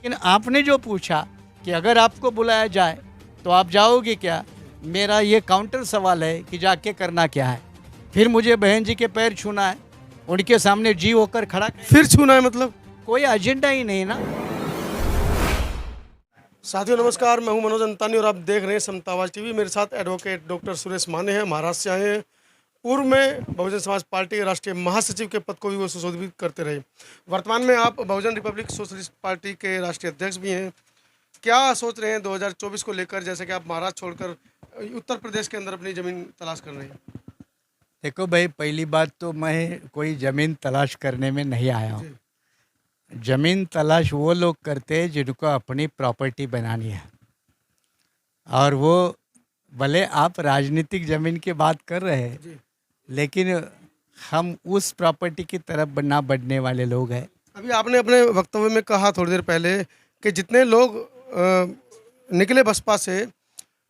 लेकिन आपने जो पूछा कि अगर आपको बुलाया जाए तो आप जाओगे क्या, मेरा ये काउंटर सवाल है कि जाके करना क्या है। फिर मुझे बहन जी के पैर छूना है, उनके सामने जी होकर खड़ा, फिर छूना है मतलब? कोई एजेंडा ही नहीं ना। साथियों नमस्कार, मैं हूं मनोज अंतानी और आप देख रहे हैं समता आवाज़ टीवी। मेरे साथ एडवोकेट डॉक्टर सुरेश माने हैं, महाराष्ट्र से आए हैं। पूर्व में बहुजन समाज पार्टी के राष्ट्रीय महासचिव के पद को भी वो सुशोभित करते रहे। वर्तमान में आप बहुजन रिपब्लिक सोशलिस्ट पार्टी के राष्ट्रीय अध्यक्ष भी हैं। क्या सोच रहे हैं 2024 को लेकर, जैसे कि आप महाराष्ट्र छोड़कर उत्तर प्रदेश के अंदर अपनी ज़मीन तलाश कर रहे हैं? देखो भाई, पहली बात तो मैं कोई ज़मीन तलाश करने में नहीं आया हूँ। ज़मीन तलाश वो लोग करते हैं जिनको अपनी प्रॉपर्टी बनानी है, और वो भले आप राजनीतिक ज़मीन की बात कर रहे हैं, जी। लेकिन हम उस प्रॉपर्टी की तरफ ना बढ़ने वाले लोग हैं। अभी आपने अपने वक्तव्य में कहा थोड़ी देर पहले कि जितने लोग निकले बसपा से,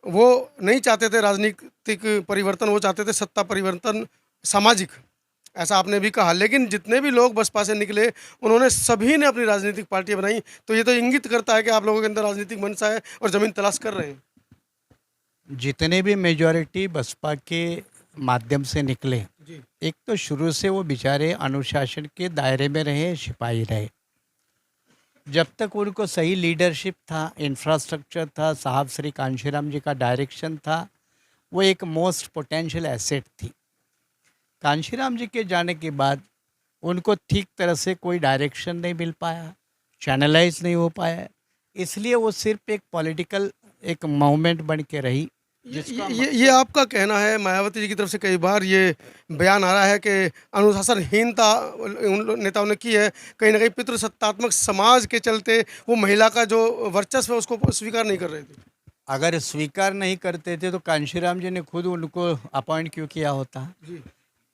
वो नहीं चाहते थे राजनीतिक परिवर्तन, वो चाहते थे सत्ता परिवर्तन, सामाजिक। ऐसा आपने भी कहा। लेकिन जितने भी लोग बसपा से निकले, उन्होंने सभी ने अपनी राजनीतिक पार्टियां बनाई। तो ये तो इंगित करता है कि आप लोगों के अंदर राजनीतिक मंशा है और ज़मीन तलाश कर रहे हैं। जितने भी मेजॉरिटी बसपा के माध्यम से निकले, जी। एक तो शुरू से वो बेचारे अनुशासन के दायरे में रहे, सिपाही रहे। जब तक उनको सही लीडरशिप था, इंफ्रास्ट्रक्चर था, साहब श्री कांशीराम जी का डायरेक्शन था, वो एक मोस्ट पोटेंशियल एसेट थी। कांशीराम जी के जाने के बाद उनको ठीक तरह से कोई डायरेक्शन नहीं मिल पाया, चैनलाइज नहीं हो पाया, इसलिए वो सिर्फ एक पॉलिटिकल एक मूवमेंट बन के रही। जिसका ये आपका कहना है। मायावती जी की तरफ से कई बार ये बयान आ रहा है कि अनुशासनहीनता उन नेताओं ने की है। कहीं ना कहीं पितृसत्तात्मक समाज के चलते वो महिला का जो वर्चस्व है उसको स्वीकार नहीं कर रहे थे। अगर स्वीकार नहीं करते थे तो कांशीराम जी ने खुद उनको अपॉइंट क्यों किया होता। जी।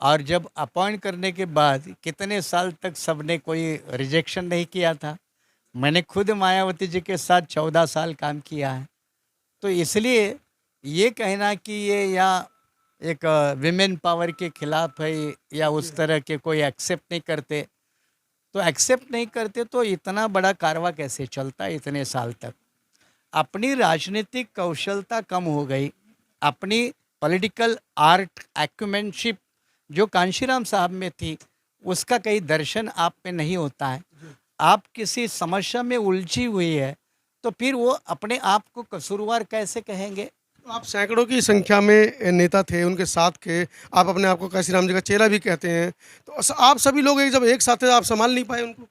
और जब अपॉइंट करने के बाद कितने साल तक सबने कोई रिजेक्शन नहीं किया था। मैंने खुद मायावती जी के साथ 14 साल काम किया है। तो इसलिए ये कहना कि ये या एक विमेन पावर के खिलाफ है या उस तरह के कोई एक्सेप्ट नहीं करते, तो एक्सेप्ट नहीं करते तो इतना बड़ा कारवा कैसे चलता इतने साल तक। अपनी राजनीतिक कौशलता कम हो गई, अपनी पॉलिटिकल आर्ट एक्यूमेंशिप जो कांशीराम साहब में थी, उसका कहीं दर्शन आप में नहीं होता है। आप किसी समस्या में उलझी हुई है तो फिर वो अपने आप को कसूरवार कैसे कहेंगे। तो आप सैकड़ों की संख्या में नेता थे, उनके साथ के आप अपने आप को काशीराम जी का चेला भी कहते हैं। तो आप सभी लोग जब एक साथ थे, आप संभाल नहीं पाए उनको?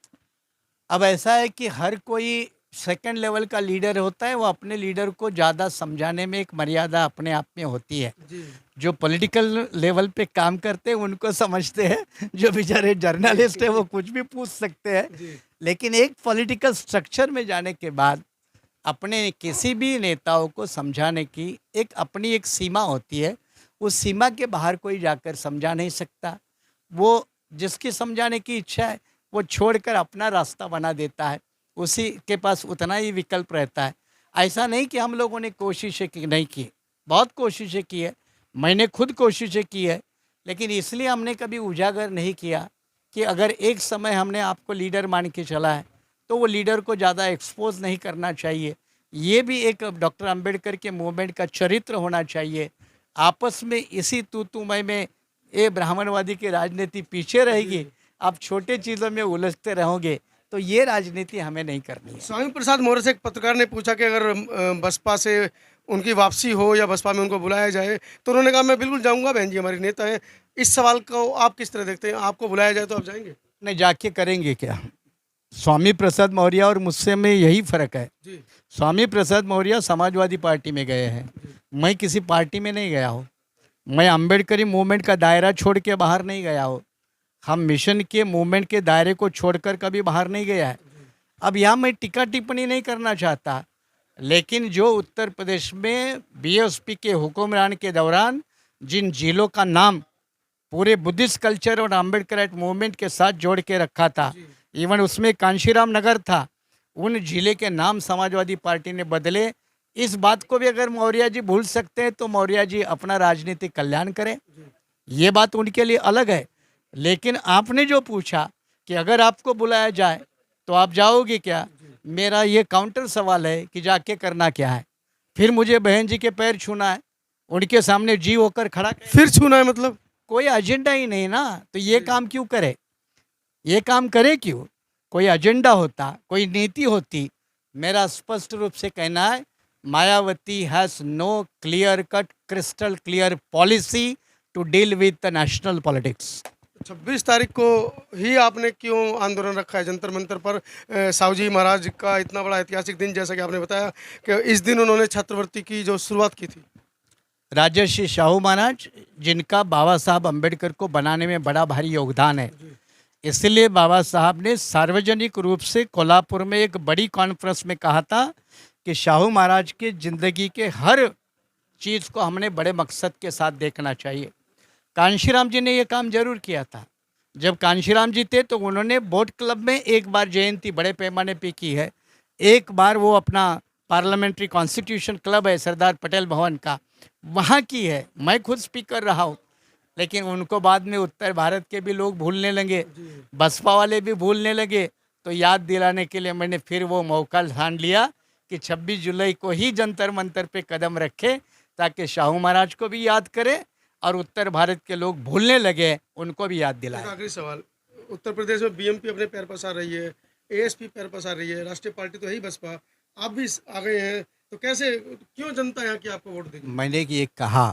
अब ऐसा है कि हर कोई सेकंड लेवल का लीडर होता है, वो अपने लीडर को ज़्यादा समझाने में एक मर्यादा अपने आप में होती है। जी। जो पॉलिटिकल लेवल पे काम करते हैं उनको समझते हैं, जो बेचारे जर्नलिस्ट है वो कुछ भी पूछ सकते हैं। जी। लेकिन एक पॉलिटिकल स्ट्रक्चर में जाने के बाद अपने किसी भी नेताओं को समझाने की एक अपनी एक सीमा होती है। उस सीमा के बाहर कोई जाकर समझा नहीं सकता। वो जिसकी समझाने की इच्छा है वो छोड़कर अपना रास्ता बना देता है, उसी के पास उतना ही विकल्प रहता है। ऐसा नहीं कि हम लोगों ने कोशिशें की नहीं की, बहुत कोशिशें की है, मैंने खुद कोशिशें की है। लेकिन इसलिए हमने कभी उजागर नहीं किया कि अगर एक समय हमने आपको लीडर मान के चला है तो वो लीडर को ज़्यादा एक्सपोज नहीं करना चाहिए। ये भी एक डॉक्टर अंबेडकर के मूवमेंट का चरित्र होना चाहिए। आपस में इसी तू मैं ये ब्राह्मणवादी की राजनीति पीछे रहेगी, आप छोटे चीज़ों में उलझते रहोगे, तो ये राजनीति हमें नहीं करनी है। स्वामी प्रसाद मौर्य से एक पत्रकार ने पूछा कि अगर बसपा से उनकी वापसी हो या बसपा में उनको बुलाया जाए, तो उन्होंने कहा मैं बिल्कुल जाऊंगा, बहन जी हमारी नेता है। इस सवाल को आप किस तरह देखते हैं? आपको बुलाया जाए तो आप जाएंगे? नहीं, जाके करेंगे क्या। स्वामी प्रसाद मौर्य और मुझसे में यही फ़र्क है। जी। स्वामी प्रसाद मौर्य समाजवादी पार्टी में गए हैं, मैं किसी पार्टी में नहीं गया हूँ। मैं अम्बेडकरी मूवमेंट का दायरा छोड़ के बाहर नहीं गया हूँ। हम मिशन के मूवमेंट के दायरे को छोड़कर कभी बाहर नहीं गया है। अब यहाँ मैं टीका टिप्पणी नहीं करना चाहता, लेकिन जो उत्तर प्रदेश में बीएसपी के हुक्मरान के दौरान जिन जिलों का नाम पूरे बुद्धिस्ट कल्चर और अम्बेडकराइट मूवमेंट के साथ जोड़ के रखा था, इवन उसमें कांशीराम नगर था, उन जिले के नाम समाजवादी पार्टी ने बदले। इस बात को भी अगर मौर्य जी भूल सकते हैं तो मौर्य जी अपना राजनीतिक कल्याण करें, ये बात उनके लिए अलग है। लेकिन आपने जो पूछा कि अगर आपको बुलाया जाए तो आप जाओगे क्या, मेरा ये काउंटर सवाल है कि जाके करना क्या है? फिर मुझे बहन जी के पैर छूना है, उनके सामने जी होकर खड़ा फिर छूना है मतलब? कोई एजेंडा ही नहीं ना, तो ये काम क्यों करे? ये काम करे क्यों? कोई एजेंडा होता, कोई नीति होती। मेरा स्पष्ट रूप से कहना है, Mayawati has no clear cut crystal clear policy to deal with the national politics. 26 तारीख को ही आपने क्यों आंदोलन रखा है जंतर मंतर पर? साहू जी महाराज का इतना बड़ा ऐतिहासिक दिन, जैसा कि आपने बताया कि इस दिन उन्होंने छात्रवृत्ति की जो शुरुआत की थी। राजर्षि शाहू महाराज, जिनका बाबा साहब अम्बेडकर को बनाने में बड़ा भारी योगदान है, इसलिए बाबा साहब ने सार्वजनिक रूप से कोल्हापुर में एक बड़ी कॉन्फ्रेंस में कहा था कि शाहू महाराज के ज़िंदगी के हर चीज़ को हमने बड़े मकसद के साथ देखना चाहिए। कांशीराम जी ने ये काम जरूर किया था। जब कांशीराम जी थे तो उन्होंने बोट क्लब में एक बार जयंती बड़े पैमाने पे की है, एक बार वो अपना पार्लियामेंट्री कॉन्स्टिट्यूशन क्लब है सरदार पटेल भवन का, वहाँ की है। मैं खुद स्पीकर रहा हूँ, लेकिन उनको बाद में उत्तर भारत के भी लोग भूलने लगे, बसपा वाले भी भूलने लगे। तो याद दिलाने के लिए मैंने फिर वो मौका ठान लिया कि 26 जुलाई को ही जंतर मंतर पे कदम रखे, ताकि शाहू महाराज को भी याद करें और उत्तर भारत के लोग भूलने लगे उनको भी याद एक दिलाएं। आखिरी सवाल, उत्तर प्रदेश में बीएमपी अपने पैर पसार रही है, एएसपी पैर पसार रही है, राष्ट्रीय पार्टी तो है ही बसपा, आप भी आ गए हैं, तो कैसे, क्यों जनता यहाँ की आपको वोट देगी? मैंने ये कहा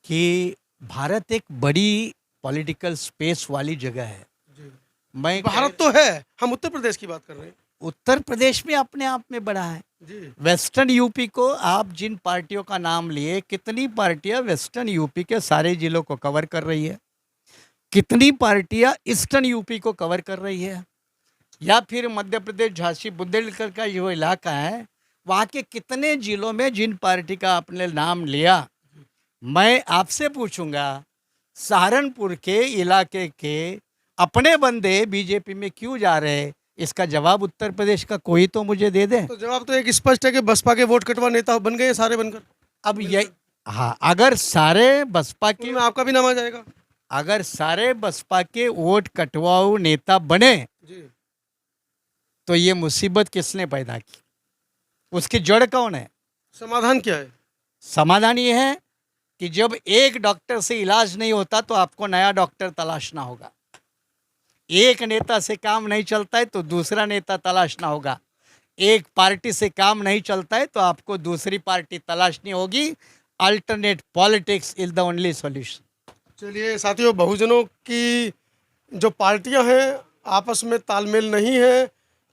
कि भारत एक बड़ी पॉलिटिकल स्पेस वाली जगह है। जी। मैं भारत तो है, हम उत्तर प्रदेश की बात कर रहे हैं। उत्तर प्रदेश में अपने आप में बड़ा है। जी। वेस्टर्न यूपी को आप जिन पार्टियों का नाम लिए, कितनी पार्टियां वेस्टर्न यूपी के सारे जिलों को कवर कर रही है, कितनी पार्टियां ईस्टर्न यूपी को कवर कर रही है, या फिर मध्य प्रदेश झांसी बुंदेलखंड का जो इलाका है, वहाँ के कितने जिलों में जिन पार्टी का आपने नाम लिया, मैं आपसे पूछूंगा सहारनपुर के इलाके के अपने बंदे बीजेपी में क्यों जा रहे हैं? इसका जवाब उत्तर प्रदेश का कोई तो मुझे दे दे। तो जवाब तो एक स्पष्ट है कि बसपा के वोट कटवा नेता बन गए सारे बनकर। अब ये, हाँ, अगर सारे बसपा के, उनमें आपका भी नाम आ जाएगा। अगर सारे बसपा के वोट कटवाऊ नेता बने जी। तो ये मुसीबत किसने पैदा की? उसकी जड़ कौन है? समाधान क्या है? समाधान ये है कि जब एक डॉक्टर से इलाज नहीं होता तो आपको नया डॉक्टर तलाशना होगा। एक नेता से काम नहीं चलता है तो दूसरा नेता तलाशना होगा। एक पार्टी से काम नहीं चलता है तो आपको दूसरी पार्टी तलाशनी होगी। Alternate politics is the only solution. चलिए साथियों, बहुजनों की जो पार्टियां हैं आपस में तालमेल नहीं है।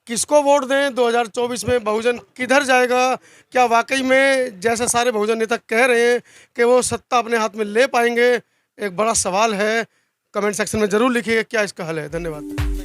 किसको वोट दें 2024 में? बहुजन किधर जाएगा? क्या वाकई में जैसे सारे बहुजन नेता कह रहे हैं कि वो सत्ता अपने हाथ में ले पाएंगे? एक बड़ा सवाल है। कमेंट सेक्शन में ज़रूर लिखिएगा क्या इसका हल है। धन्यवाद।